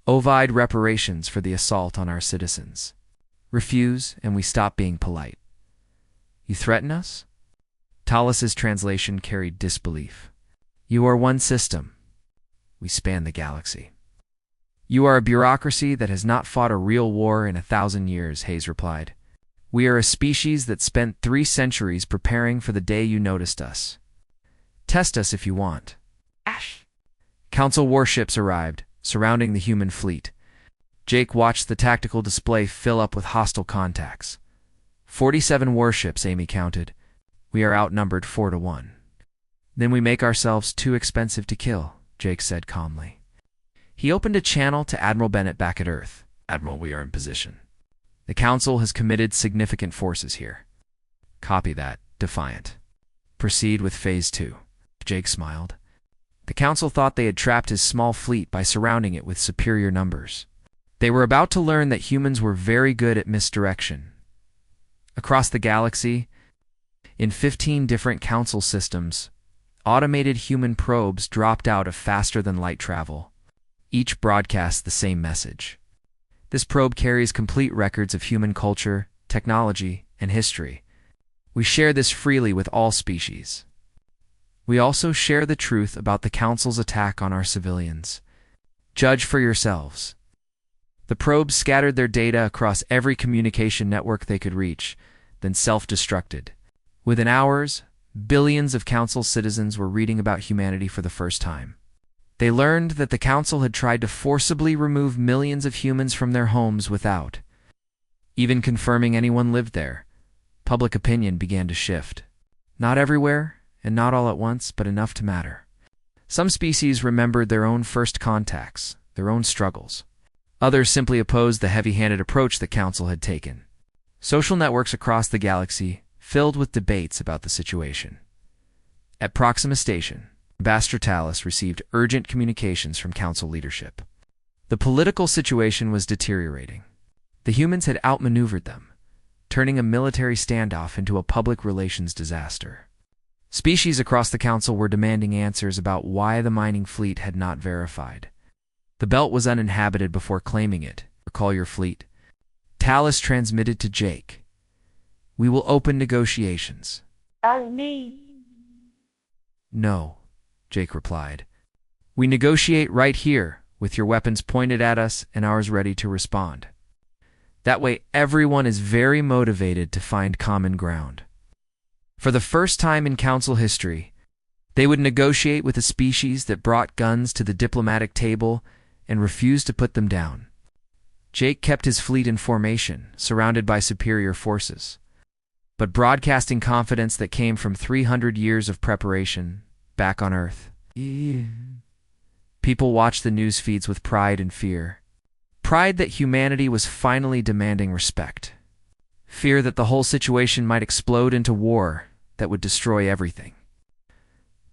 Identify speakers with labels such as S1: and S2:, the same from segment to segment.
S1: Ovid reparations for the assault on our citizens. Refuse, and we stop being polite. You threaten us? Talus's translation carried disbelief. You are one system. We span the galaxy. You are a bureaucracy that has not fought a real war in 1,000 years, Hayes replied. We are a species that spent 3 centuries preparing for the day you noticed us. Test us if you want. Ash. Council warships arrived, surrounding the human fleet. Jake watched the tactical display fill up with hostile contacts. 47 warships, Amy counted. We are outnumbered 4-1. Then we make ourselves too expensive to kill, Jake said calmly. He opened a channel to Admiral Bennett back at Earth. Admiral, we are in position. The Council has committed significant forces here. Copy that, Defiant. Proceed with Phase 2. Jake smiled. The Council thought they had trapped his small fleet by surrounding it with superior numbers. They were about to learn that humans were very good at misdirection. Across the galaxy, in 15 different Council systems, automated human probes dropped out of faster-than-light travel. Each broadcasts the same message. This probe carries complete records of human culture, technology, and history. We share this freely with all species. We also share the truth about the Council's attack on our civilians. Judge for yourselves. The probes scattered their data across every communication network they could reach, then self-destructed. Within hours, billions of Council citizens were reading about humanity for the first time. They learned that the Council had tried to forcibly remove millions of humans from their homes without even confirming anyone lived there. Public opinion began to shift. Not everywhere, and not all at once, but enough to matter. Some species remembered their own first contacts, their own struggles. Others simply opposed the heavy-handed approach the Council had taken. Social networks across the galaxy filled with debates about the situation. At Proxima Station, Ambassador Talus received urgent communications from Council leadership. The political situation was deteriorating. The humans had outmaneuvered them, turning a military standoff into a public relations disaster. Species across the Council were demanding answers about why the mining fleet had not verified. The belt was uninhabited before claiming it. Recall your fleet. Talus transmitted to Jake. We will open negotiations. No, Jake replied. We negotiate right here, with your weapons pointed at us and ours ready to respond. That way everyone is very motivated to find common ground. For the first time in Council history, they would negotiate with a species that brought guns to the diplomatic table and refused to put them down. Jake kept his fleet in formation, surrounded by superior forces, but broadcasting confidence that came from 300 years of preparation back on Earth. People watched the news feeds with pride and fear. Pride that humanity was finally demanding respect. Fear that the whole situation might explode into war that would destroy everything.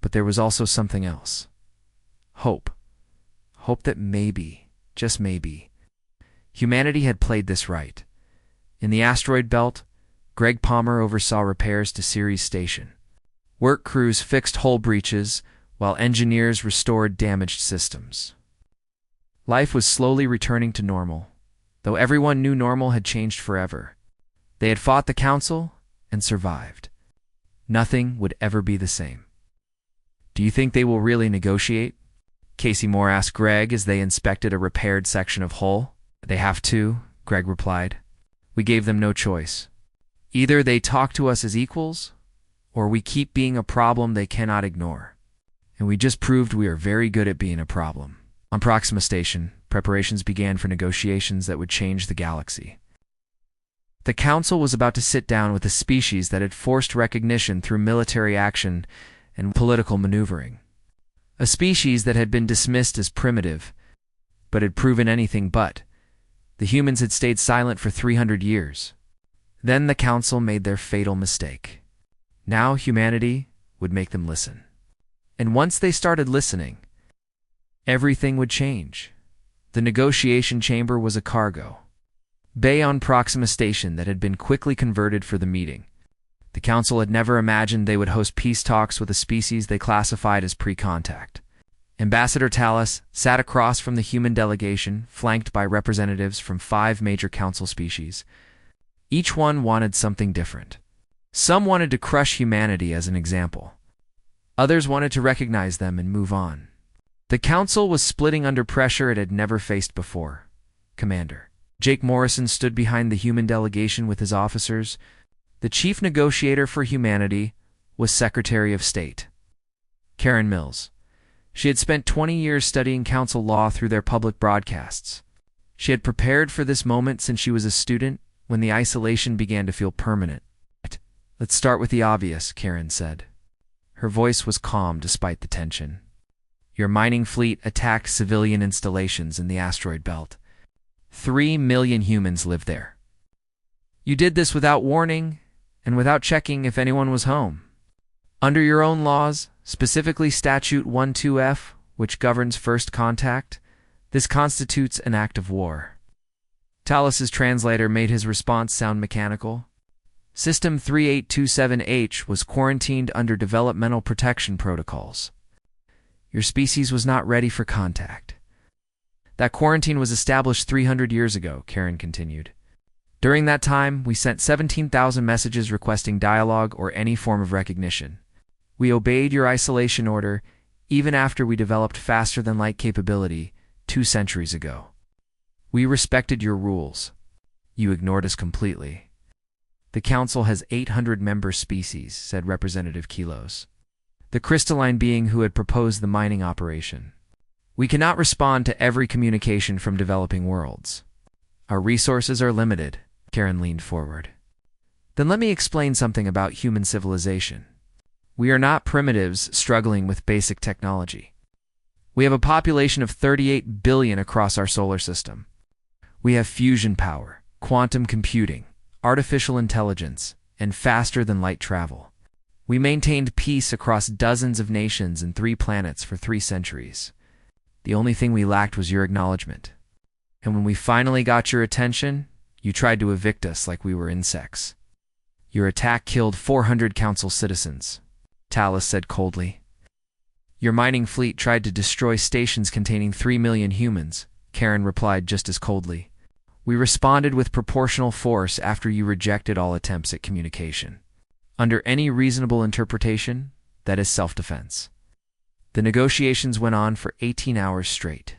S1: But there was also something else. Hope. Hope that maybe, just maybe, humanity had played this right. In the asteroid belt, Greg Palmer oversaw repairs to Ceres Station. Work crews fixed hull breaches, while engineers restored damaged systems. Life was slowly returning to normal, though everyone knew normal had changed forever. They had fought the Council and survived. Nothing would ever be the same. Do you think they will really negotiate? Casey Moore asked Greg as they inspected a repaired section of hull. They have to, Greg replied. We gave them no choice. Either they talk to us as equals, or we keep being a problem they cannot ignore. And we just proved we are very good at being a problem. On Proxima Station, preparations began for negotiations that would change the galaxy. The Council was about to sit down with a species that had forced recognition through military action and political maneuvering. A species that had been dismissed as primitive, but had proven anything but. The humans had stayed silent for 300 years. Then the Council made their fatal mistake. Now humanity would make them listen. And once they started listening, everything would change. The negotiation chamber was a cargo bay on Proxima Station that had been quickly converted for the meeting. The Council had never imagined they would host peace talks with a species they classified as pre-contact. Ambassador Talus sat across from the human delegation, flanked by representatives from 5 major council species. Each one wanted something different. Some wanted to crush humanity as an example. Others wanted to recognize them and move on. The council was splitting under pressure it had never faced before. Commander Jake Morrison stood behind the human delegation with his officers. The chief negotiator for humanity was Secretary of State Karen Mills. She had spent 20 years studying council law through their public broadcasts. She had prepared for this moment since she was a student, when the isolation began to feel permanent. "Let's start with the obvious," Karen said. Her voice was calm despite the tension. "Your mining fleet attacked civilian installations in the asteroid belt. 3 million humans live there. You did this without warning and without checking if anyone was home. Under your own laws, specifically Statute 12F, which governs first contact, this constitutes an act of war." Talus's translator made his response sound mechanical. System 3827H was quarantined under developmental protection protocols. Your species was not ready for contact. That quarantine was established 300 years ago, Karen continued. During that time, we sent 17,000 messages requesting dialogue or any form of recognition. We obeyed your isolation order even after we developed faster-than-light capability 2 centuries ago. We respected your rules. You ignored us completely. The Council has 800 member species, said Representative Kilos, the crystalline being who had proposed the mining operation. We cannot respond to every communication from developing worlds. Our resources are limited. Karen leaned forward. Then let me explain something about human civilization. We are not primitives struggling with basic technology. We have a population of 38 billion across our solar system. We have fusion power, quantum computing, artificial intelligence, and faster-than-light travel. We maintained peace across dozens of nations and 3 planets for 3 centuries. The only thing we lacked was your acknowledgement. And when we finally got your attention, you tried to evict us like we were insects. Your attack killed 400 council citizens, Talus said coldly. Your mining fleet tried to destroy stations containing 3 million humans, Karen replied just as coldly. We responded with proportional force after you rejected all attempts at communication. Under any reasonable interpretation, that is self-defense. The negotiations went on for 18 hours straight.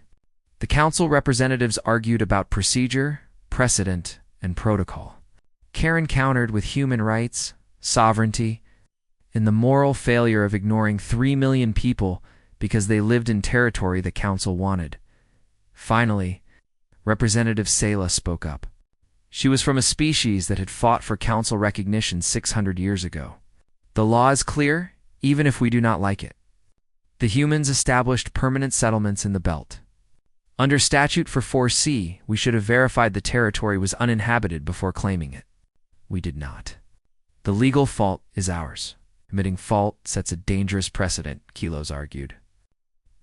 S1: The council representatives argued about procedure, precedent, and protocol. Karen countered with human rights, sovereignty, and the moral failure of ignoring 3 million people because they lived in territory the council wanted. Finally, Representative Sela spoke up. She was from a species that had fought for council recognition 600 years ago. The law is clear, even if we do not like it. The humans established permanent settlements in the belt. Under statute for 4C, we should have verified the territory was uninhabited before claiming it. We did not. The legal fault is ours. Admitting fault sets a dangerous precedent, Kilos argued.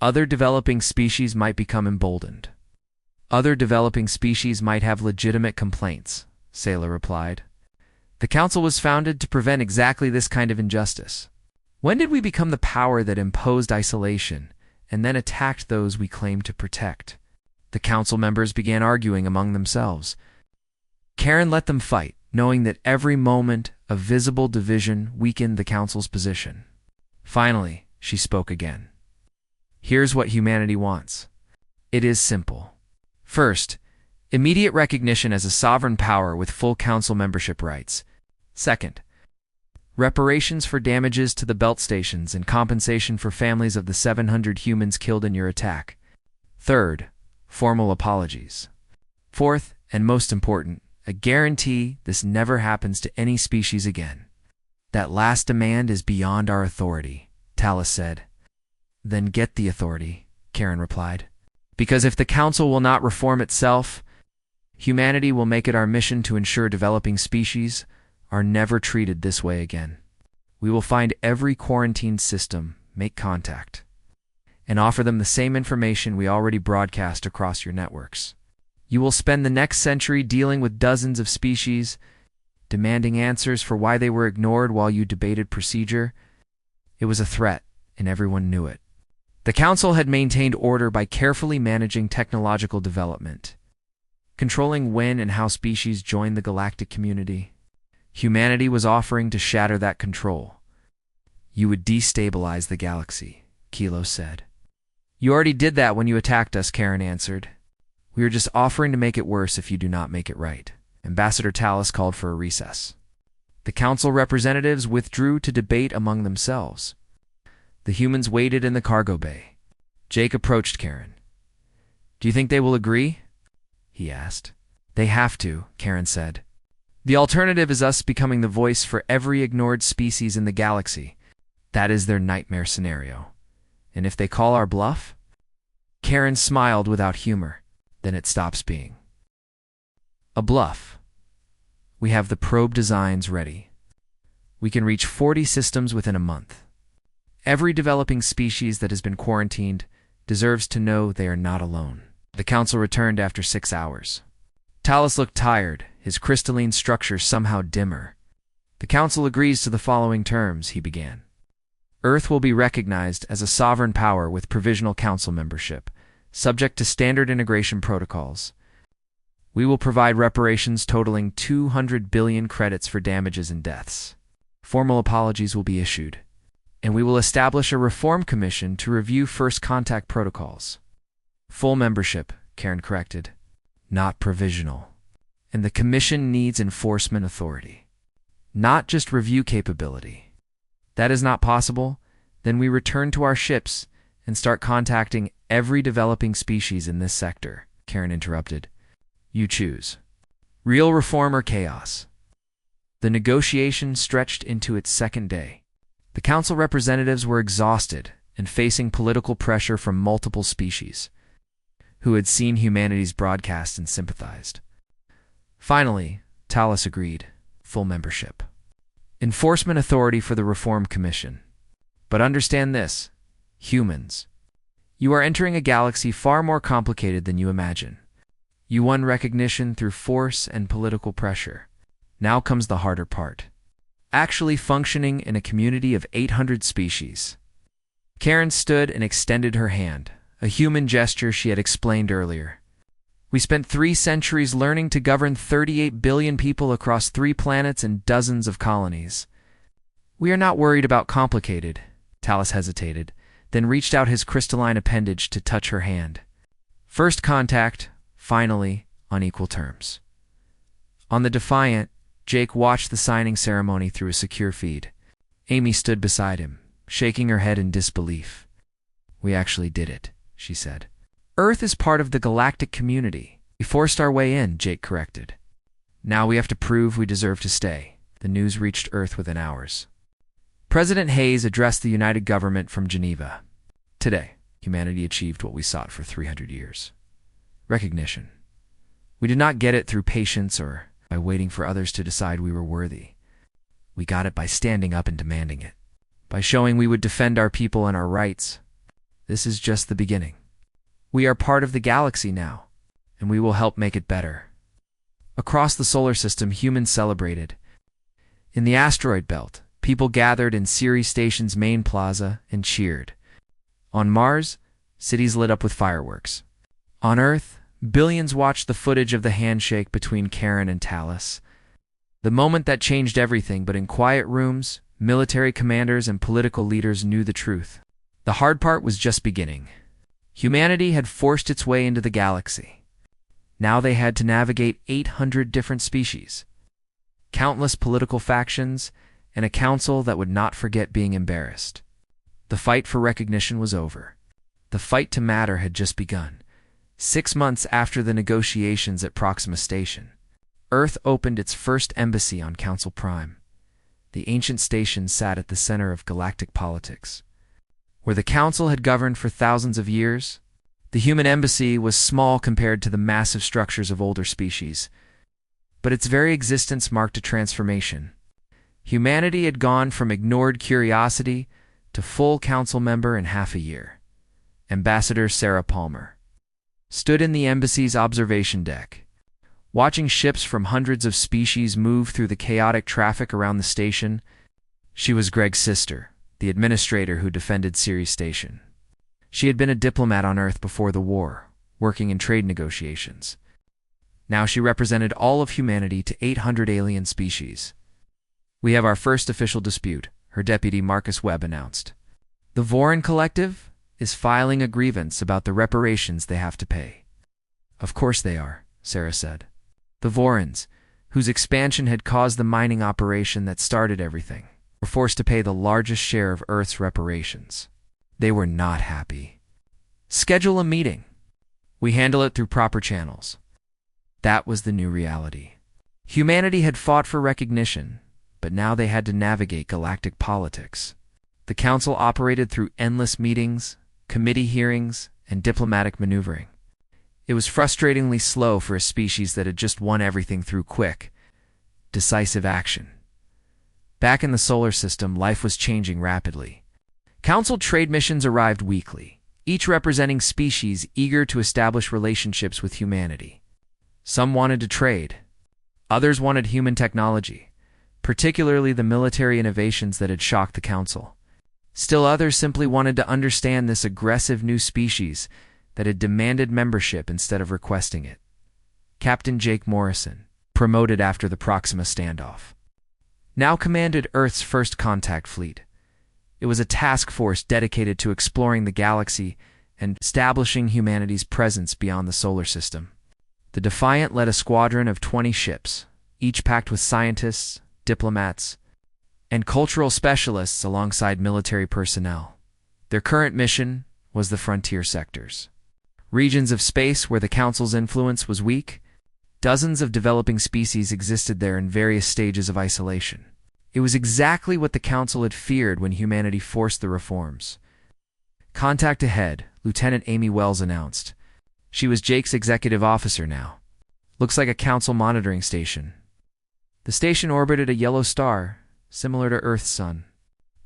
S1: Other developing species might become emboldened. Other developing species might have legitimate complaints, Sela replied. The council was founded to prevent exactly this kind of injustice. When did we become the power that imposed isolation and then attacked those we claimed to protect? The council members began arguing among themselves. Karen let them fight, knowing that every moment of visible division weakened the council's position. Finally, she spoke again. Here's what humanity wants. It is simple. First, immediate recognition as a sovereign power with full council membership rights. Second, reparations for damages to the belt stations and compensation for families of the 700 humans killed in your attack. Third, formal apologies. Fourth, and most important, a guarantee this never happens to any species again. That last demand is beyond our authority, Talus said. Then get the authority, Karen replied. Because if the council will not reform itself, humanity will make it our mission to ensure developing species are never treated this way again. We will find every quarantined system, make contact, and offer them the same information we already broadcast across your networks. You will spend the next century dealing with dozens of species, demanding answers for why they were ignored while you debated procedure. It was a threat, and everyone knew it. The Council had maintained order by carefully managing technological development, controlling when and how species joined the galactic community. Humanity was offering to shatter that control. You would destabilize the galaxy, Kilo said. You already did that when you attacked us, Karen answered. We are just offering to make it worse if you do not make it right. Ambassador Talus called for a recess. The Council representatives withdrew to debate among themselves. The humans waited in the cargo bay. Jake approached Karen. Do you think they will agree? He asked. They have to, Karen said. The alternative is us becoming the voice for every ignored species in the galaxy. That is their nightmare scenario. And if they call our bluff? Karen smiled without humor. Then it stops being a bluff. We have the probe designs ready. We can reach 40 systems within a month. Every developing species that has been quarantined deserves to know they are not alone. The Council returned after 6 hours. Talus looked tired, his crystalline structure somehow dimmer. The Council agrees to the following terms, he began. Earth will be recognized as a sovereign power with provisional council membership, subject to standard integration protocols. We will provide reparations totaling 200 billion credits for damages and deaths. Formal apologies will be issued. And we will establish a reform commission to review first contact protocols. Full membership, Karen corrected. Not provisional. And the commission needs enforcement authority, not just review capability. That is not possible, then we return to our ships and start contacting every developing species in this sector, Karen interrupted. You choose. Real reform or chaos. The negotiation stretched into its second day. The Council representatives were exhausted and facing political pressure from multiple species, who had seen humanity's broadcast and sympathized. Finally, Talus agreed. Full membership. Enforcement authority for the Reform Commission. But understand this, humans. You are entering a galaxy far more complicated than you imagine. You won recognition through force and political pressure. Now comes the harder part. Actually functioning in a community of 800 species. Karen stood and extended her hand, a human gesture she had explained earlier. We spent 3 centuries learning to govern 38 billion people across 3 planets and dozens of colonies. We are not worried about complicated, Talus hesitated, then reached out his crystalline appendage to touch her hand. First contact, finally, on equal terms. On the Defiant, Jake watched the signing ceremony through a secure feed. Amy stood beside him, shaking her head in disbelief. We actually did it, she said. Earth is part of the galactic community. We forced our way in, Jake corrected. Now we have to prove we deserve to stay. The news reached Earth within hours. President Hayes addressed the United Government from Geneva. Today, humanity achieved what we sought for 300 years. Recognition. We did not get it through patience or by waiting for others to decide we were worthy. We got it by standing up and demanding it. By showing we would defend our people and our rights. This is just the beginning. We are part of the galaxy now, and we will help make it better. Across the solar system, humans celebrated. In the asteroid belt, people gathered in Ceres Station's main plaza and cheered. On Mars, cities lit up with fireworks. On Earth, billions watched the footage of the handshake between Karen and Talus. The moment that changed everything, but in quiet rooms, military commanders and political leaders knew the truth. The hard part was just beginning. Humanity had forced its way into the galaxy. Now they had to navigate 800 different species, countless political factions, and a council that would not forget being embarrassed. The fight for recognition was over. The fight to matter had just begun. 6 months after the negotiations at Proxima Station, Earth opened its first embassy on Council Prime. The ancient station sat at the center of galactic politics. Where the Council had governed for thousands of years, the human embassy was small compared to the massive structures of older species. But its very existence marked a transformation. Humanity had gone from ignored curiosity to full council member in half a year. Ambassador Sarah Palmer stood in the embassy's observation deck, watching ships from hundreds of species move through the chaotic traffic around the station. She was Greg's sister, the administrator who defended Ceres Station. She had been a diplomat on Earth before the war, working in trade negotiations. Now she represented all of humanity to 800 alien species. "We have our first official dispute," her deputy Marcus Webb announced. "The Vorin Collective is filing a grievance about the reparations they have to pay." "Of course they are," Sarah said. "The Vorins, whose expansion had caused the mining operation that started everything, were forced to pay the largest share of Earth's reparations. They were not happy. Schedule a meeting. We handle it through proper channels." That was the new reality. Humanity had fought for recognition, but now they had to navigate galactic politics. The Council operated through endless meetings, committee hearings, and diplomatic maneuvering. It was frustratingly slow for a species that had just won everything through quick, decisive action. Back in the solar system, life was changing rapidly. Council trade missions arrived weekly, each representing species eager to establish relationships with humanity. Some wanted to trade. Others wanted human technology, particularly the military innovations that had shocked the Council. Still others simply wanted to understand this aggressive new species that had demanded membership instead of requesting it. Captain Jake Morrison, promoted after the Proxima standoff, now commanded Earth's first contact fleet. It was a task force dedicated to exploring the galaxy and establishing humanity's presence beyond the solar system. The Defiant led a squadron of 20 ships, each packed with scientists, diplomats, and cultural specialists alongside military personnel. Their current mission was the frontier sectors, regions of space where the Council's influence was weak. Dozens of developing species existed there in various stages of isolation. It was exactly what the Council had feared when humanity forced the reforms. "Contact ahead," Lieutenant Amy Wells announced. She was Jake's executive officer now. "Looks like a Council monitoring station." The station orbited a yellow star, similar to Earth's sun.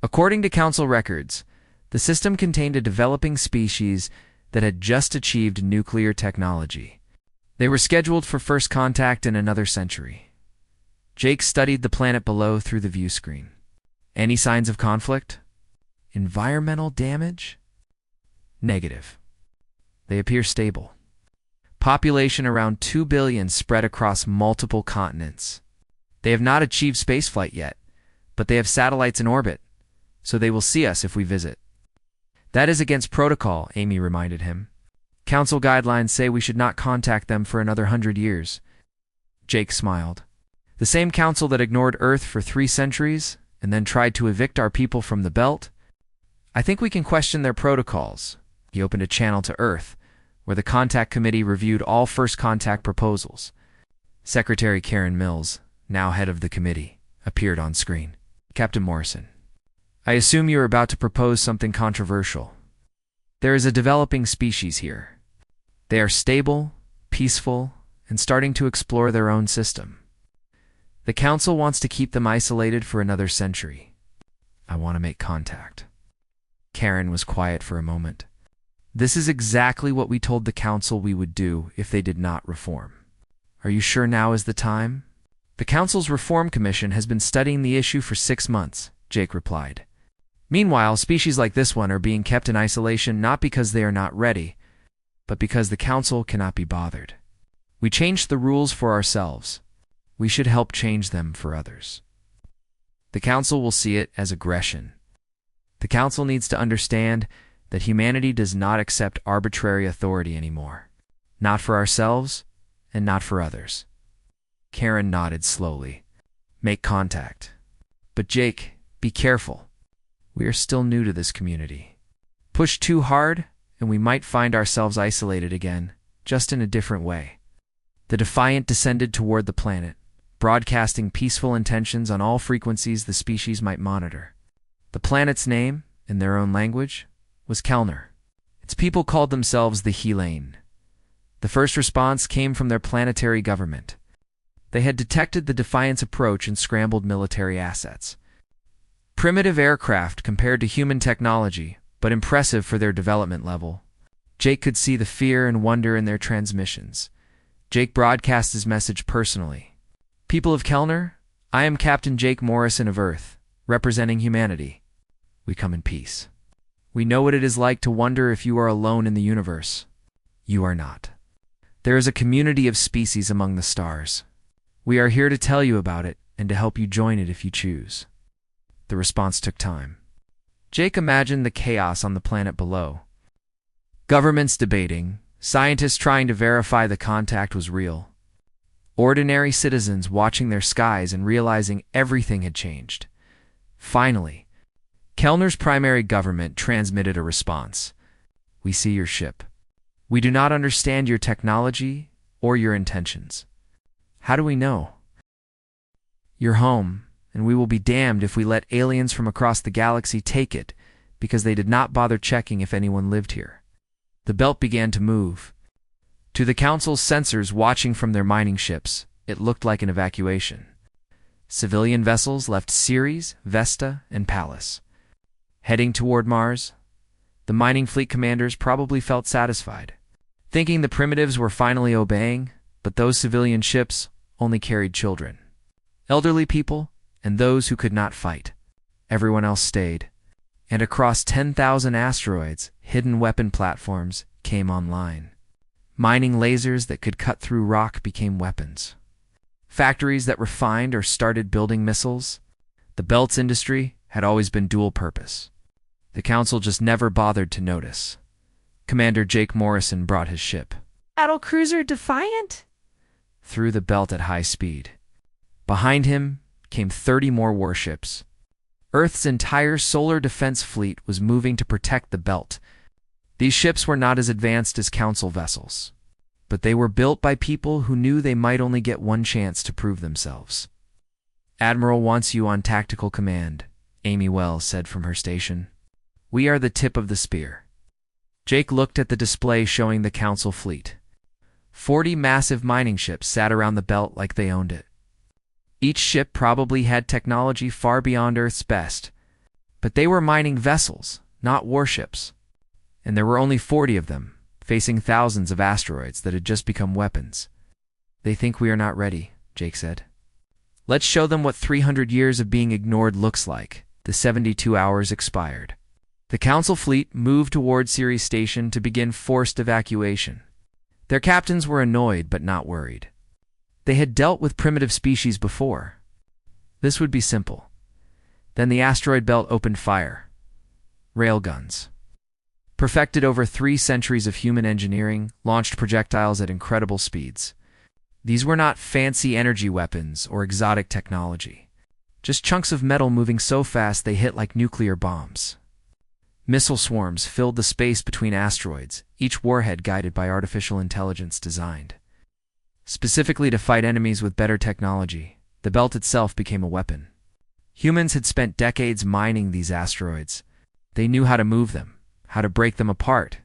S1: According to Council records, the system contained a developing species that had just achieved nuclear technology. They were scheduled for first contact in another century. Jake studied the planet below through the view screen. Any signs of conflict? Environmental damage? Negative. They appear stable. Population around 2 billion spread across multiple continents. They have not achieved spaceflight yet, but they have satellites in orbit, so they will see us if we visit. "That is against protocol," Amy reminded him. "Council guidelines say we should not contact them for another 100 years. Jake smiled. "The same Council that ignored Earth for 3 centuries and then tried to evict our people from the belt? I think we can question their protocols." He opened a channel to Earth, where the Contact Committee reviewed all first contact proposals. Secretary Karen Mills, now head of the committee, appeared on screen. "Captain Morrison, I assume you are about to propose something controversial. There is a developing species here. They are stable, peaceful, and starting to explore their own system. The Council wants to keep them isolated for another century. I want to make contact." Karen was quiet for a moment. "This is exactly what we told the Council we would do if they did not reform. Are you sure now is the time?" "The Council's Reform Commission has been studying the issue for 6 months, Jake replied. "Meanwhile, species like this one are being kept in isolation not because they are not ready, but because the Council cannot be bothered. We changed the rules for ourselves. We should help change them for others. The Council will see it as aggression. The Council needs to understand that humanity does not accept arbitrary authority anymore. Not for ourselves, and not for others." Karen nodded slowly. "Make contact. But Jake, be careful. We are still new to this community. Push too hard, and we might find ourselves isolated again, just in a different way." The Defiant descended toward the planet, broadcasting peaceful intentions on all frequencies the species might monitor. The planet's name, in their own language, was Kelner. Its people called themselves the Helane. The first response came from their planetary government. They had detected the Defiant's approach and scrambled military assets. Primitive aircraft compared to human technology, but impressive for their development level. Jake could see the fear and wonder in their transmissions. Jake broadcast his message personally. "People of Kelner, I am Captain Jake Morrison of Earth, representing humanity. We come in peace. We know what it is like to wonder if you are alone in the universe. You are not. There is a community of species among the stars. We are here to tell you about it and to help you join it if you choose." The response took time. Jake imagined the chaos on the planet below. Governments debating, scientists trying to verify the contact was real, ordinary citizens watching their skies and realizing everything had changed. Finally, Kellner's primary government transmitted a response. "We see your ship. We do not understand your technology or your intentions. How do we know? You're home, and we will be damned if we let aliens from across the galaxy take it because they did not bother checking if anyone lived here." The belt began to move. To the Council's sensors watching from their mining ships, it looked like an evacuation. Civilian vessels left Ceres, Vesta, and Pallas. Heading toward Mars, the mining fleet commanders probably felt satisfied, thinking the primitives were finally obeying, but those civilian ships only carried children, elderly people, and those who could not fight. Everyone else stayed, and across 10,000 asteroids, hidden weapon platforms came online. Mining lasers that could cut through rock became weapons. Factories that refined or started building missiles. The belt's industry had always been dual purpose. The Council just never bothered to notice. Commander Jake Morrison brought his ship,
S2: Battlecruiser Defiant?
S1: through the belt at high speed. Behind him came 30 more warships. Earth's entire solar defense fleet was moving to protect the belt. These ships were not as advanced as Council vessels, but they were built by people who knew they might only get one chance to prove themselves. "Admiral wants you on tactical command," Amy Wells said from her station. "We are the tip of the spear." Jake looked at the display showing the Council fleet. 40 massive mining ships sat around the belt like they owned it. Each ship probably had technology far beyond Earth's best, but they were mining vessels, not warships. And there were only 40 of them, facing thousands of asteroids that had just become weapons. "They think we are not ready," Jake said. "Let's show them what 300 years of being ignored looks like." The 72 hours expired. The Council fleet moved toward Ceres Station to begin forced evacuation. Their captains were annoyed but not worried. They had dealt with primitive species before. This would be simple. Then the asteroid belt opened fire. Railguns, perfected over 3 centuries of human engineering, launched projectiles at incredible speeds. These were not fancy energy weapons or exotic technology, just chunks of metal moving so fast they hit like nuclear bombs. Missile swarms filled the space between asteroids, each warhead guided by artificial intelligence designed specifically to fight enemies with better technology. The belt itself became a weapon. Humans had spent decades mining these asteroids. They knew how to move them, how to break them apart,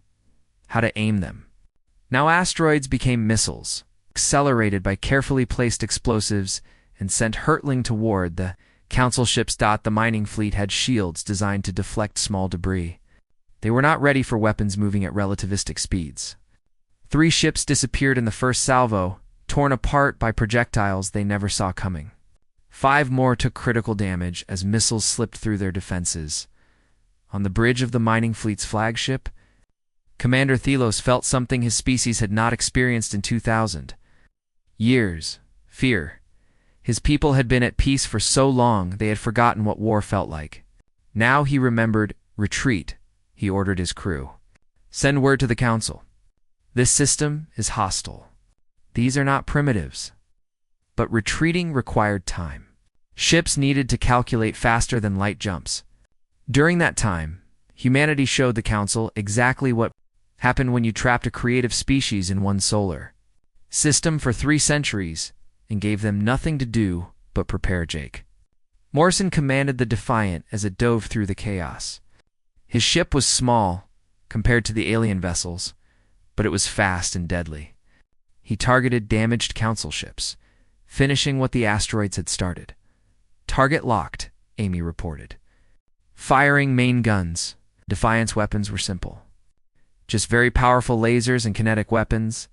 S1: how to aim them. Now asteroids became missiles, accelerated by carefully placed explosives and sent hurtling toward the Council ships. The mining fleet had shields designed to deflect small debris. They were not ready for weapons moving at relativistic speeds. 3 ships disappeared in the first salvo, torn apart by projectiles they never saw coming. 5 more took critical damage as missiles slipped through their defenses. On the bridge of the mining fleet's flagship, Commander Thelos felt something his species had not experienced in 2000 years: fear. His people had been at peace for so long they had forgotten what war felt like. Now he remembered. "Retreat," he ordered his crew. "Send word to the Council. This system is hostile. These are not primitives." But retreating required time. Ships needed to calculate faster than light jumps. During that time, humanity showed the Council exactly what happened when you trapped a creative species in one solar system for 3 centuries and gave them nothing to do but prepare Jake. Morrison commanded the Defiant as it dove through the chaos. His ship was small compared to the alien vessels, but it was fast and deadly. He targeted damaged Council ships, finishing what the asteroids had started. "Target locked," Amy reported. Firing main guns. Defiant's weapons were simple. Just very powerful lasers and kinetic weapons,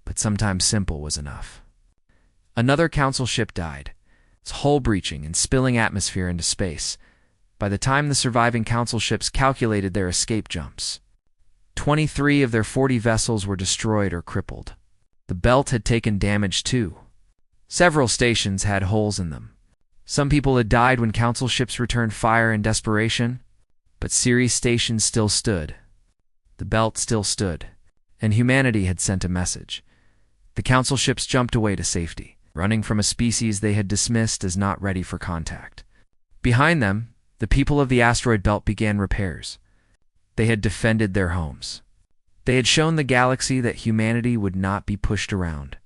S1: but sometimes simple was enough. Another Council ship died, its hull breaching and spilling atmosphere into space. by the time the surviving council ships calculated their escape jumps, 23 of their 40 vessels were destroyed or crippled. The belt had taken damage too. Several stations had holes in them. Some people had died when council ships returned fire in desperation, but Ceres stations still stood. The belt still stood, and humanity had sent a message. The council ships jumped away to safety, running from a species they had dismissed as not ready for contact. Behind them, the people of the asteroid belt began repairs. They had defended their homes. They had shown the galaxy that humanity would not be pushed around.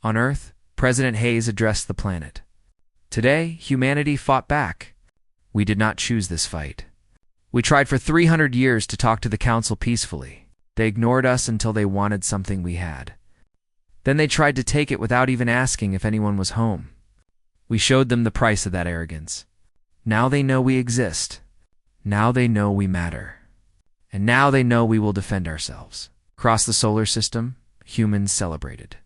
S1: On Earth, President Hayes addressed the planet. Today, humanity fought back. We did not choose this fight. We tried for 300 years to talk to the council peacefully. They ignored us until they wanted something we had. Then they tried to take it without even asking if anyone was home. We showed them the price of that arrogance. Now they know we exist. Now they know we matter. And now they know we will defend ourselves. Across the solar system, humans celebrated.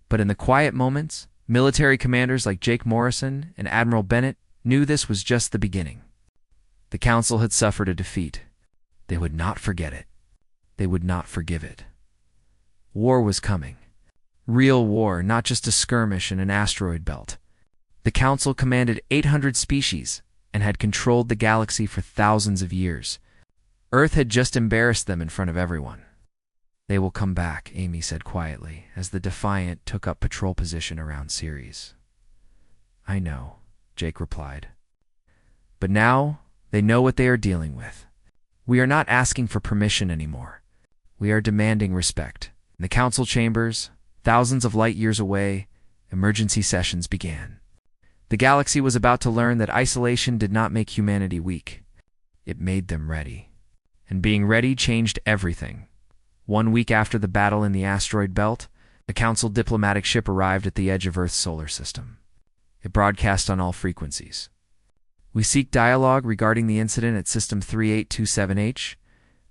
S1: But in the quiet moments, military commanders like Jake Morrison and Admiral Bennett knew this was just the beginning. The council had suffered a defeat. They would not forget it. They would not forgive it. War was coming. Real war, not just a skirmish in an asteroid belt. The council commanded 800 species and had controlled the galaxy for thousands of years. Earth had just embarrassed them in front of everyone. They will come back, Amy said quietly, as the Defiant took up patrol position around Ceres. I know, Jake replied. But now, they know what they are dealing with. We are not asking for permission anymore. We are demanding respect. In the council chambers, thousands of light years away, emergency sessions began. The galaxy was about to learn that isolation did not make humanity weak. It made them ready. And being ready changed everything. 1 week after the battle in the asteroid belt, a council diplomatic ship arrived at the edge of Earth's solar system. It broadcast on all frequencies. We seek dialogue regarding the incident at System 3827H.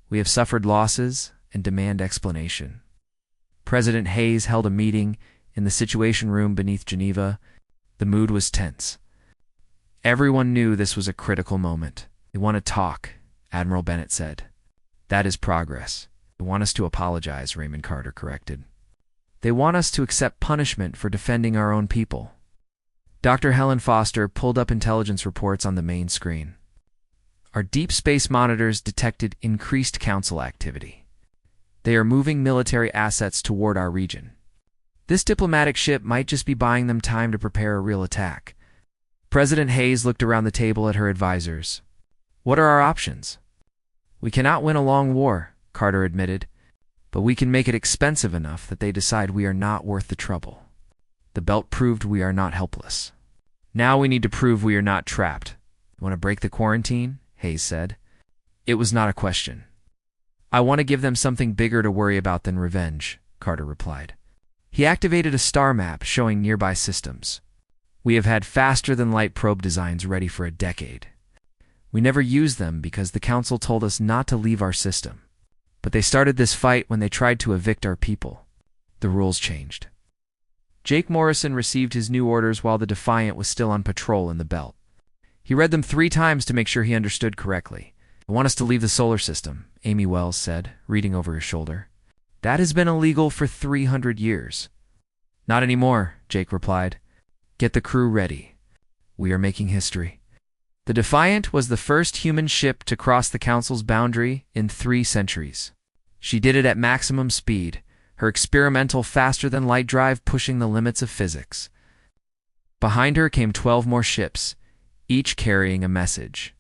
S1: We have suffered losses and demand explanation. President Hayes held a meeting in the Situation Room beneath Geneva. The mood was tense. Everyone knew this was a critical moment. They want to talk, Admiral Bennett said. That is progress. They want us to apologize, Raymond Carter corrected. They want us to accept punishment for defending our own people. Dr. Helen Foster pulled up intelligence reports on the main screen. Our deep space monitors detected increased council activity. They are moving military assets toward our region. This diplomatic ship might just be buying them time to prepare a real attack. President Hayes looked around the table at her advisors. What are our options? We cannot win a long war, Carter admitted, but we can make it expensive enough that they decide we are not worth the trouble. The belt proved we are not helpless. Now we need to prove we are not trapped. Want to break the quarantine? Hayes said. It was not a question. I want to give them something bigger to worry about than revenge, Carter replied. He activated a star map showing nearby systems. We have had faster-than-light probe designs ready for a decade. We never used them because the council told us not to leave our system. But they started this fight when they tried to evict our people. The rules changed. Jake Morrison received his new orders while the Defiant was still on patrol in the belt. He read them 3 times to make sure he understood correctly. I want us to leave the solar system, Amy Wells said, reading over his shoulder. That has been illegal for 300 years. Not anymore, Jake replied. Get the crew ready. We are making history. The Defiant was the first human ship to cross the Council's boundary in 3 centuries. She did it at maximum speed, her experimental faster-than-light drive pushing the limits of physics. Behind her came 12 more ships, each carrying a message.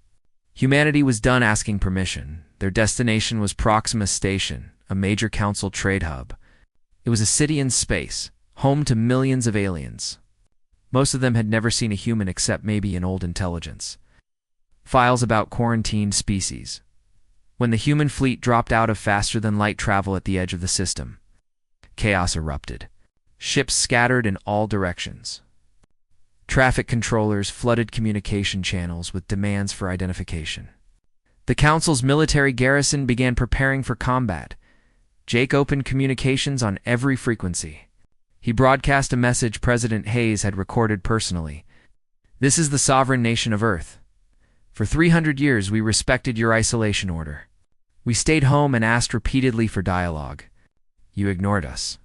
S1: Humanity was done asking permission. Their destination was Proxima Station, a major Council trade hub. It was a city in space, home to millions of aliens. Most of them had never seen a human except maybe an old intelligence. Files about quarantined species. When the human fleet dropped out of faster-than-light travel at the edge of the system, chaos erupted. Ships scattered in all directions. Traffic controllers flooded communication channels with demands for identification. The Council's military garrison began preparing for combat. Jake opened communications on every frequency. He broadcast a message President Hayes had recorded personally. This is the sovereign nation of Earth. For 300 years, we respected your isolation order. We stayed home and asked repeatedly for dialogue. You ignored us.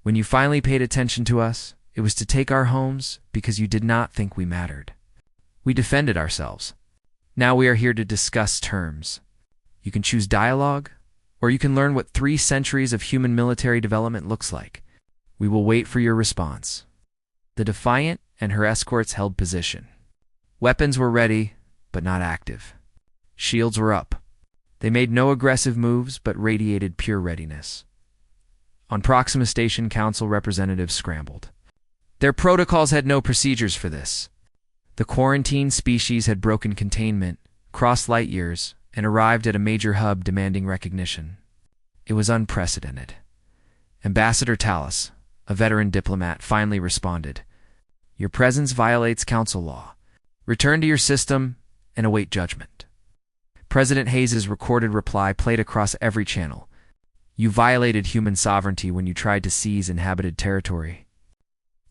S1: When you finally paid attention to us, it was to take our homes because you did not think we mattered. We defended ourselves. Now we are here to discuss terms. You can choose dialogue, or you can learn what 3 centuries of human military development looks like. We will wait for your response. The Defiant and her escorts held position. Weapons were ready, but not active. Shields were up. They made no aggressive moves, but radiated pure readiness. On Proxima Station, Council representatives scrambled. Their protocols had no procedures for this. The quarantined species had broken containment, crossed light years, and arrived at a major hub demanding recognition. It was unprecedented. Ambassador Talus, a veteran diplomat, finally responded. Your presence violates Council law. Return to your system and await judgment. President Hayes's recorded reply played across every channel. You violated human sovereignty when you tried to seize inhabited territory.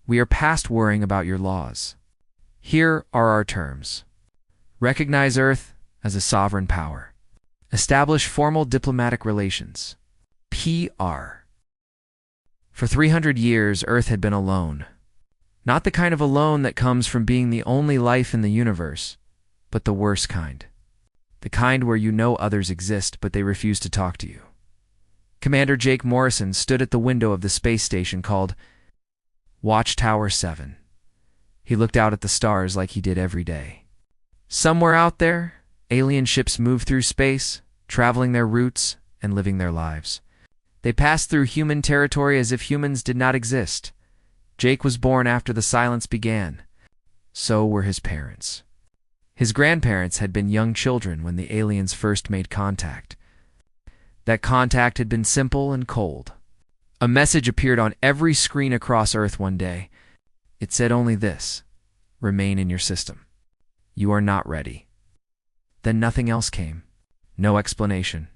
S1: We are past worrying about your laws. Here are our terms. Recognize Earth as a sovereign power. Establish formal diplomatic relations. PR. For 300 years, Earth had been alone. Not the kind of alone that comes from being the only life in the universe, but the worst kind. The kind where you know others exist, but they refuse to talk to you. Commander Jake Morrison stood at the window of the space station called Watchtower 7. He looked out at the stars like he did every day. Somewhere out there, alien ships moved through space, traveling their routes and living their lives. They passed through human territory as if humans did not exist. Jake was born after the silence began. So were his parents. His grandparents had been young children when the aliens first made contact. That contact had been simple and cold. A message appeared on every screen across Earth one day. It said only this: remain in your system. You are not ready. Then nothing else came. No explanation.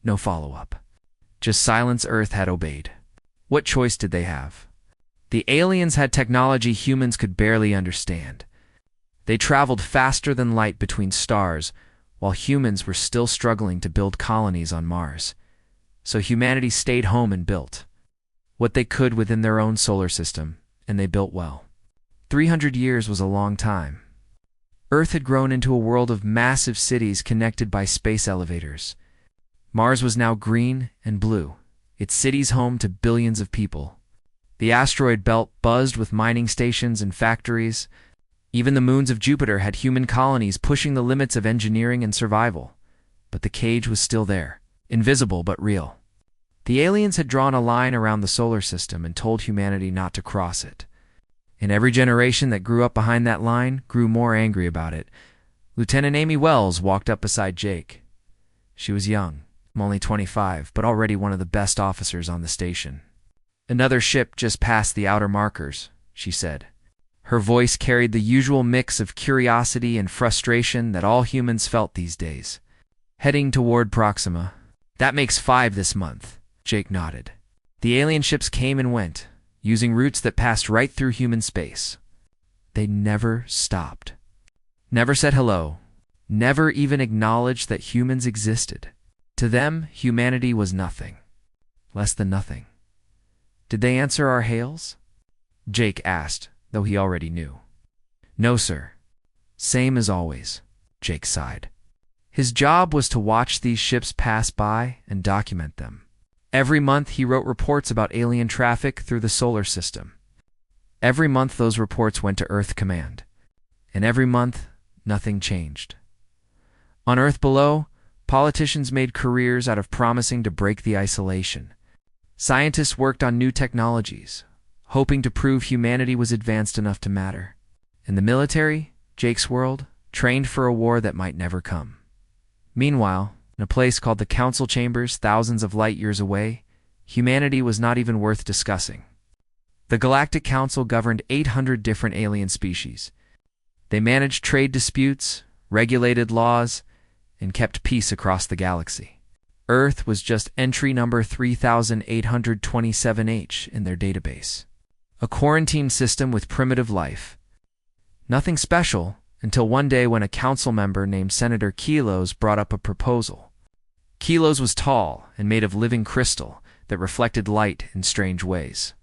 S1: No follow-up. Just silence. Earth had obeyed. What choice did they have? The aliens had technology humans could barely understand. They traveled faster than light between stars, while humans were still struggling to build colonies on Mars. So humanity stayed home and built what they could within their own solar system, and they built well. 300 years was a long time. Earth had grown into a world of massive cities connected by space elevators. Mars was now green and blue, its cities home to billions of people. The asteroid belt buzzed with mining stations and factories. Even the moons of Jupiter had human colonies pushing the limits of engineering and survival. But the cage was still there, invisible but real. The aliens had drawn a line around the solar system and told humanity not to cross it. And every generation that grew up behind that line grew more angry about it. Lieutenant Amy Wells walked up beside Jake. She was young, only 25, but already one of the best officers on the station. Another ship just passed the outer markers, she said. Her voice carried the usual mix of curiosity and frustration that all humans felt these days. Heading toward Proxima. That makes 5 this month, Jake nodded. The alien ships came and went, using routes that passed right through human space. They never stopped. Never said hello. Never even acknowledged that humans existed. To them, humanity was nothing. Less than nothing. Did they answer our hails? Jake asked, though he already knew. No, sir. Same as always, Jake sighed. His job was to watch these ships pass by and document them. Every month he wrote reports about alien traffic through the solar system. Every month those reports went to Earth Command. And every month, nothing changed. On Earth below, politicians made careers out of promising to break the isolation. Scientists worked on new technologies, hoping to prove humanity was advanced enough to matter. And the military, Jake's world, trained for a war that might never come. Meanwhile, in a place called the Council Chambers, thousands of light years away, humanity was not even worth discussing. The Galactic Council governed 800 different alien species. They managed trade disputes, regulated laws, and kept peace across the galaxy. Earth was just entry number 3827H in their database. A quarantine system with primitive life. Nothing special, until one day when a council member named Senator Kilos brought up a proposal. Kilos was tall and made of living crystal that reflected light in strange ways.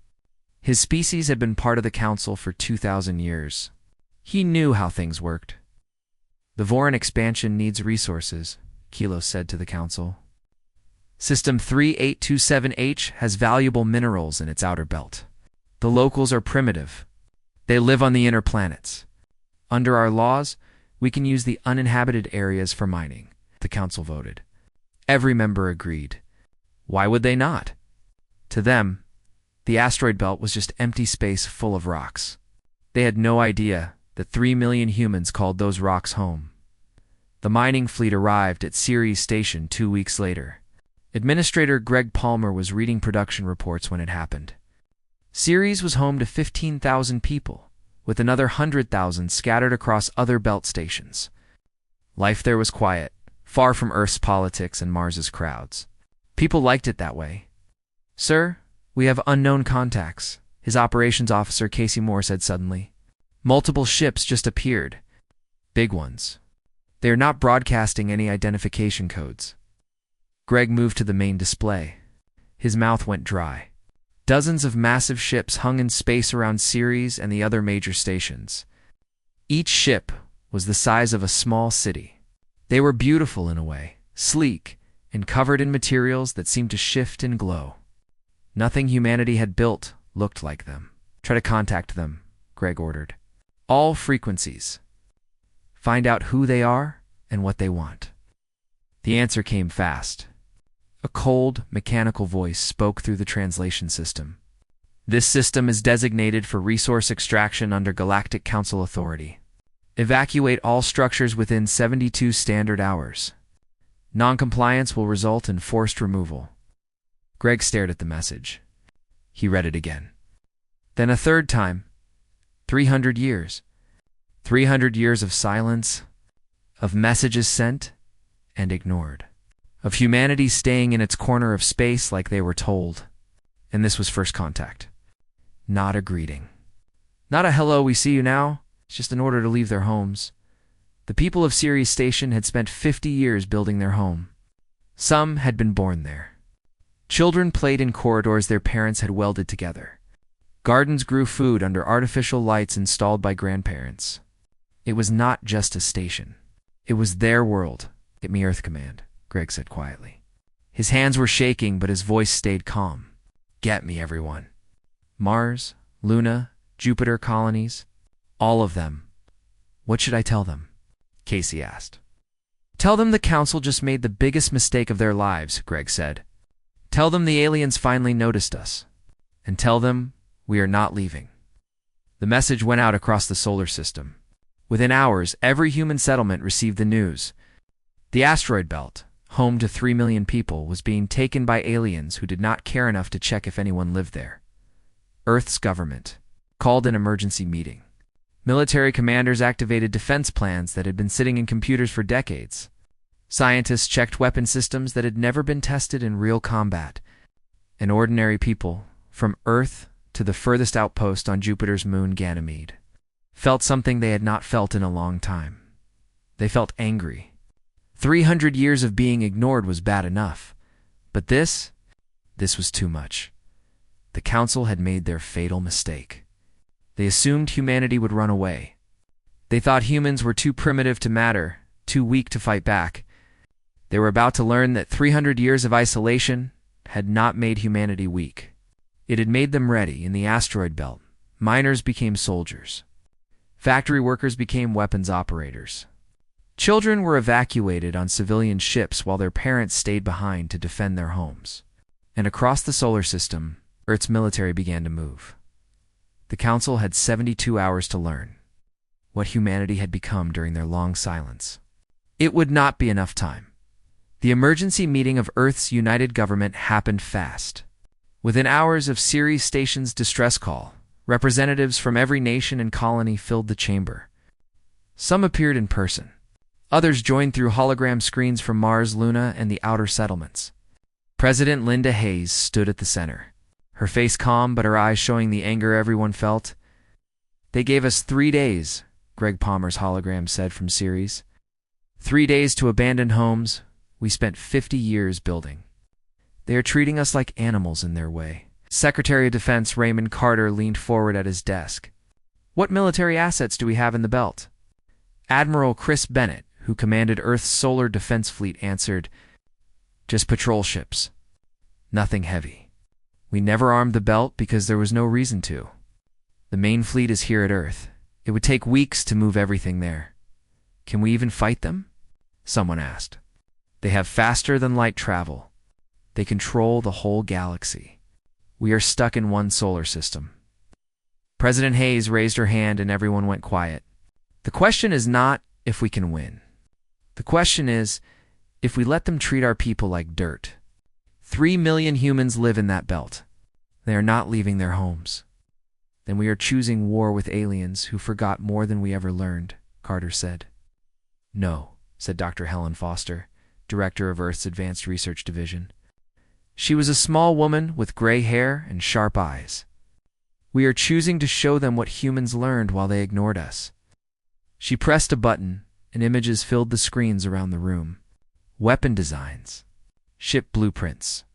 S1: His species had been part of the council for 2,000 years. He knew how things worked. The Voran expansion needs resources, Kilos said to the council. System 3827H has valuable minerals in its outer belt. The locals are primitive. They live on the inner planets. Under our laws, we can use the uninhabited areas for mining, the council voted. Every member agreed. Why would they not? To them, the asteroid belt was just empty space full of rocks. They had no idea that 3 million humans called those rocks home. The mining fleet arrived at Ceres Station 2 weeks later. Administrator Greg Palmer was reading production reports when it happened. Ceres was home to 15,000 people, with another 100,000 scattered across other belt stations. Life there was quiet, far from Earth's politics and Mars's crowds. People liked it that way. "Sir, we have unknown contacts," his operations officer Casey Moore said suddenly. "Multiple ships just appeared. Big ones. They are not broadcasting any identification codes." Greg moved to the main display. His mouth went dry. Dozens of massive ships hung in space around Ceres and the other major stations. Each ship was the size of a small city. They were beautiful in a way, sleek, and covered in materials that seemed to shift and glow. Nothing humanity had built looked like them. "Try to contact them," Greg ordered. "All frequencies. Find out who they are and what they want." The answer came fast. A cold, mechanical voice spoke through the translation system. "This system is designated for resource extraction under Galactic Council authority. Evacuate all structures within 72 standard hours. Noncompliance will result in forced removal." Greg stared at the message. He read it again. Then a third time. 300 years. 300 years of silence, of messages sent and ignored, of humanity staying in its corner of space like they were told. And this was first contact. Not a greeting. Not a "hello, we see you now." It's just an order to leave their homes. The people of Ceres Station had spent 50 years building their home. Some had been born there. Children played in corridors their parents had welded together. Gardens grew food under artificial lights installed by grandparents. It was not just a station. It was their world. "Get me Earth Command," Greg said quietly. His hands were shaking, but his voice stayed calm. "Get me, everyone. Mars, Luna, Jupiter colonies, all of them. What should I tell them?" Casey asked. "Tell them the Council just made the biggest mistake of their lives," Greg said. "Tell them the aliens finally noticed us. And tell them we are not leaving." The message went out across the solar system. Within hours, every human settlement received the news. The asteroid belt, home to 3 million people, was being taken by aliens who did not care enough to check if anyone lived there. Earth's government called an emergency meeting. Military commanders activated defense plans that had been sitting in computers for decades. Scientists checked weapon systems that had never been tested in real combat. And ordinary people, from Earth to the furthest outpost on Jupiter's moon Ganymede, felt something they had not felt in a long time. They felt angry. 300 years of being ignored was bad enough. But this was too much. The Council had made their fatal mistake. They assumed humanity would run away. They thought humans were too primitive to matter, too weak to fight back. They were about to learn that 300 years of isolation had not made humanity weak. It had made them ready. In the asteroid belt, miners became soldiers. Factory workers became weapons operators. Children were evacuated on civilian ships while their parents stayed behind to defend their homes. And across the solar system, Earth's military began to move. The Council had 72 hours to learn what humanity had become during their long silence. It would not be enough time. The emergency meeting of Earth's united government happened fast. Within hours of Ceres Station's distress call, representatives from every nation and colony filled the chamber. Some appeared in person. Others joined through hologram screens from Mars, Luna, and the outer settlements. President Linda Hayes stood at the center, her face calm but her eyes showing the anger everyone felt. "They gave us 3 days," Greg Palmer's hologram said from Ceres. 3 days to abandoned homes we spent 50 years building. They are treating us like animals in their way. Secretary of Defense Raymond Carter leaned forward at his desk. What military assets do we have in the belt? Admiral Chris Bennett, who commanded Earth's solar defense fleet, answered, just patrol ships. Nothing heavy. We never armed the belt because there was no reason to. The main fleet is here at Earth. It would take weeks to move everything there. Can we even fight them? Someone asked. They have faster-than-light travel. They control the whole galaxy. We are stuck in one solar system. President Hayes raised her hand and everyone went quiet. The question is not if we can win. The question is if we let them treat our people like dirt. 3 million humans live in that belt. They are not leaving their homes. Then we are choosing war with aliens who forgot more than we ever learned, Carter said. No, said Dr. Helen Foster, director of Earth's Advanced Research Division. She was a small woman with gray hair and sharp eyes. We are choosing to show them what humans learned while they ignored us. She pressed a button, and images filled the screens around the room. Weapon designs. Ship blueprints.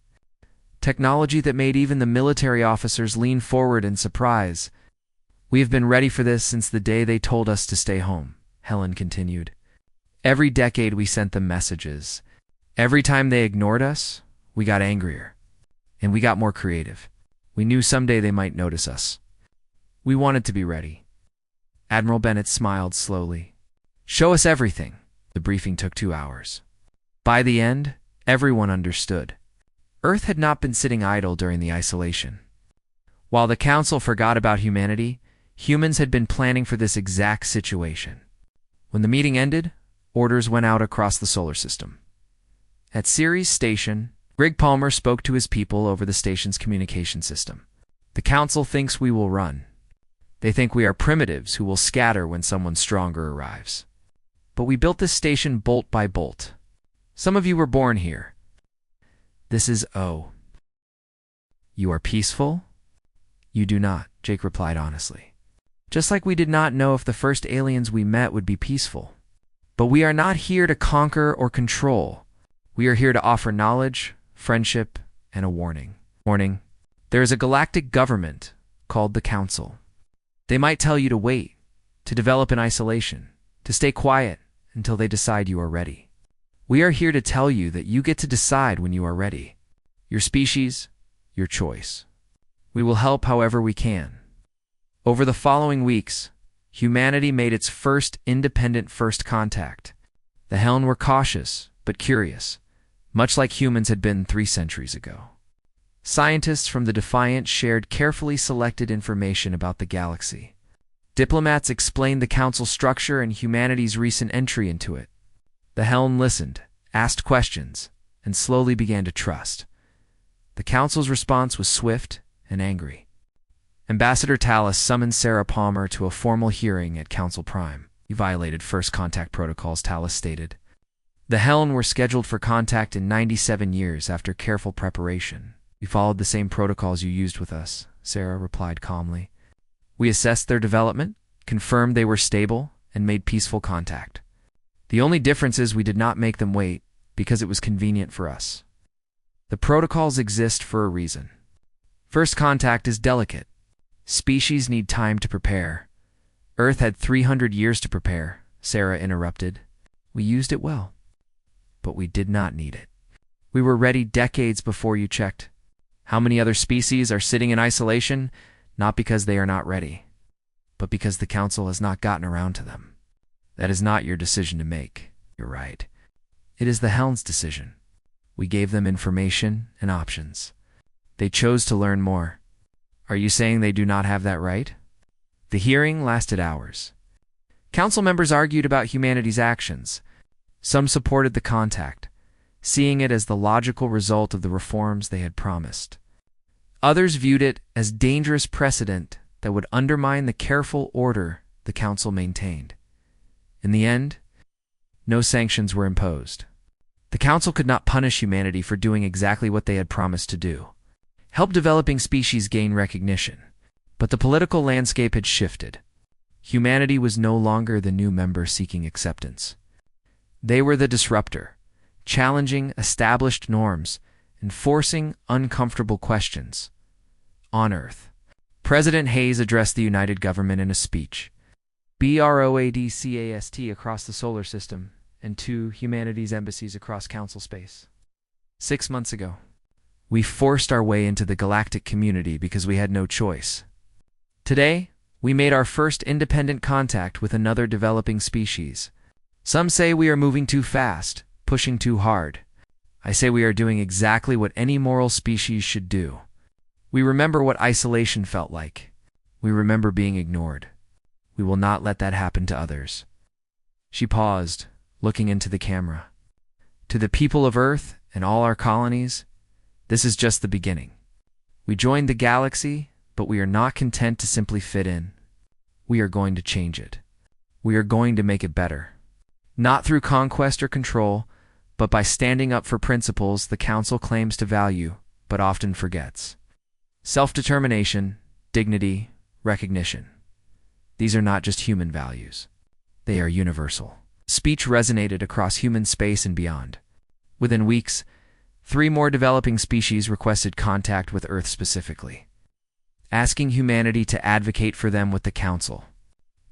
S1: Technology that made even the military officers lean forward in surprise. We have been ready for this since the day they told us to stay home, Helen continued. Every decade we sent them messages. Every time they ignored us, we got angrier. And we got more creative. We knew someday they might notice us. We wanted to be ready. Admiral Bennett smiled slowly. Show us everything. The briefing took 2 hours. By the end, everyone understood. Earth had not been sitting idle during the isolation. While the Council forgot about humanity, humans had been planning for this exact situation. When the meeting ended, orders went out across the solar system. At Ceres Station, Greg Palmer spoke to his people over the station's communication system. The Council thinks we will run. They think we are primitives who will scatter when someone stronger arrives. But we built this station bolt by bolt. Some of you were born here. This is O. You are peaceful? You do not, Jake replied honestly. Just like we did not know if the first aliens we met would be peaceful. But we are not here to conquer or control. We are here to offer knowledge, friendship, and a warning. Warning. There is a galactic government called the Council. They might tell you to wait, to develop in isolation, to stay quiet until they decide you are ready. We are here to tell you that you get to decide when you are ready. Your species, your choice. We will help however we can. Over the following weeks, humanity made its first independent first contact. The Heln were cautious, but curious, much like humans had been 3 centuries ago. Scientists from the Defiant shared carefully selected information about the galaxy. Diplomats explained the Council structure and humanity's recent entry into it. The Helm listened, asked questions, and slowly began to trust. The Council's response was swift and angry. Ambassador Tallis summoned Sarah Palmer to a formal hearing at Council Prime. You violated first contact protocols, Tallis stated. The Helm were scheduled for contact in 97 years after careful preparation. We followed the same protocols you used with us, Sarah replied calmly. We assessed their development, confirmed they were stable, and made peaceful contact. The only difference is we did not make them wait because it was convenient for us. The protocols exist for a reason. First contact is delicate. Species need time to prepare. Earth had 300 years to prepare, Sarah interrupted. We used it well. But we did not need it. We were ready decades before you checked. How many other species are sitting in isolation? Not because they are not ready, but because the Council has not gotten around to them. That is not your decision to make. You're right. It is the Helm's decision. We gave them information and options. They chose to learn more. Are you saying they do not have that right? The hearing lasted hours. Council members argued about humanity's actions. Some supported the contact, seeing it as the logical result of the reforms they had promised. Others viewed it as dangerous precedent that would undermine the careful order the Council maintained. In the end, no sanctions were imposed. The Council could not punish humanity for doing exactly what they had promised to do. Help developing species gain recognition. But the political landscape had shifted. Humanity was no longer the new member seeking acceptance. They were the disruptor, challenging established norms and forcing uncomfortable questions. On Earth, President Hayes addressed the United Government in a speech. Broadcast across the solar system and 2 humanities embassies across council space. 6 months ago, we forced our way into the galactic community because we had no choice. Today, we made our first independent contact with another developing species. Some say we are moving too fast, pushing too hard. I say we are doing exactly what any moral species should do. We remember what isolation felt like. We remember being ignored. We will not let that happen to others. She paused, looking into the camera. To the people of Earth and all our colonies, this is just the beginning. We joined the galaxy, but we are not content to simply fit in. We are going to change it. We are going to make it better. Not through conquest or control, but by standing up for principles the Council claims to value, but often forgets. Self-determination, dignity, recognition. These are not just human values. They are universal. Speech resonated across human space and beyond. Within weeks, 3 more developing species requested contact with Earth specifically, asking humanity to advocate for them with the Council.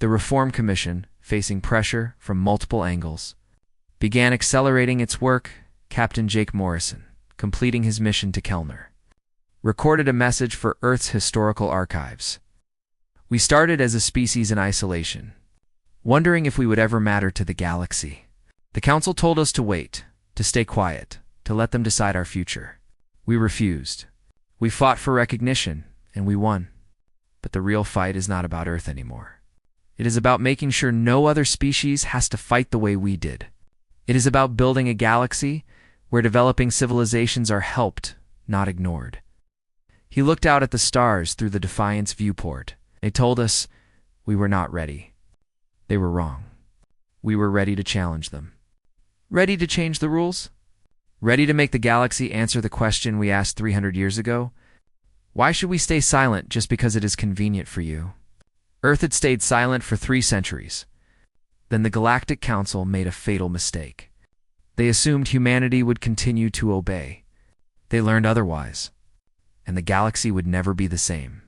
S1: The Reform Commission, facing pressure from multiple angles, began accelerating its work. Captain Jake Morrison, completing his mission to Kellner, recorded a message for Earth's historical archives. We started as a species in isolation, wondering if we would ever matter to the galaxy. The Council told us to wait, to stay quiet, to let them decide our future. We refused. We fought for recognition, and we won. But the real fight is not about Earth anymore. It is about making sure no other species has to fight the way we did. It is about building a galaxy where developing civilizations are helped, not ignored. He looked out at the stars through the Defiance viewport. They told us we were not ready. They were wrong. We were ready to challenge them. Ready to change the rules? Ready to make the galaxy answer the question we asked 300 years ago? Why should we stay silent just because it is convenient for you? Earth had stayed silent for 3 centuries. Then the Galactic Council made a fatal mistake. They assumed humanity would continue to obey. They learned otherwise, and the galaxy would never be the same.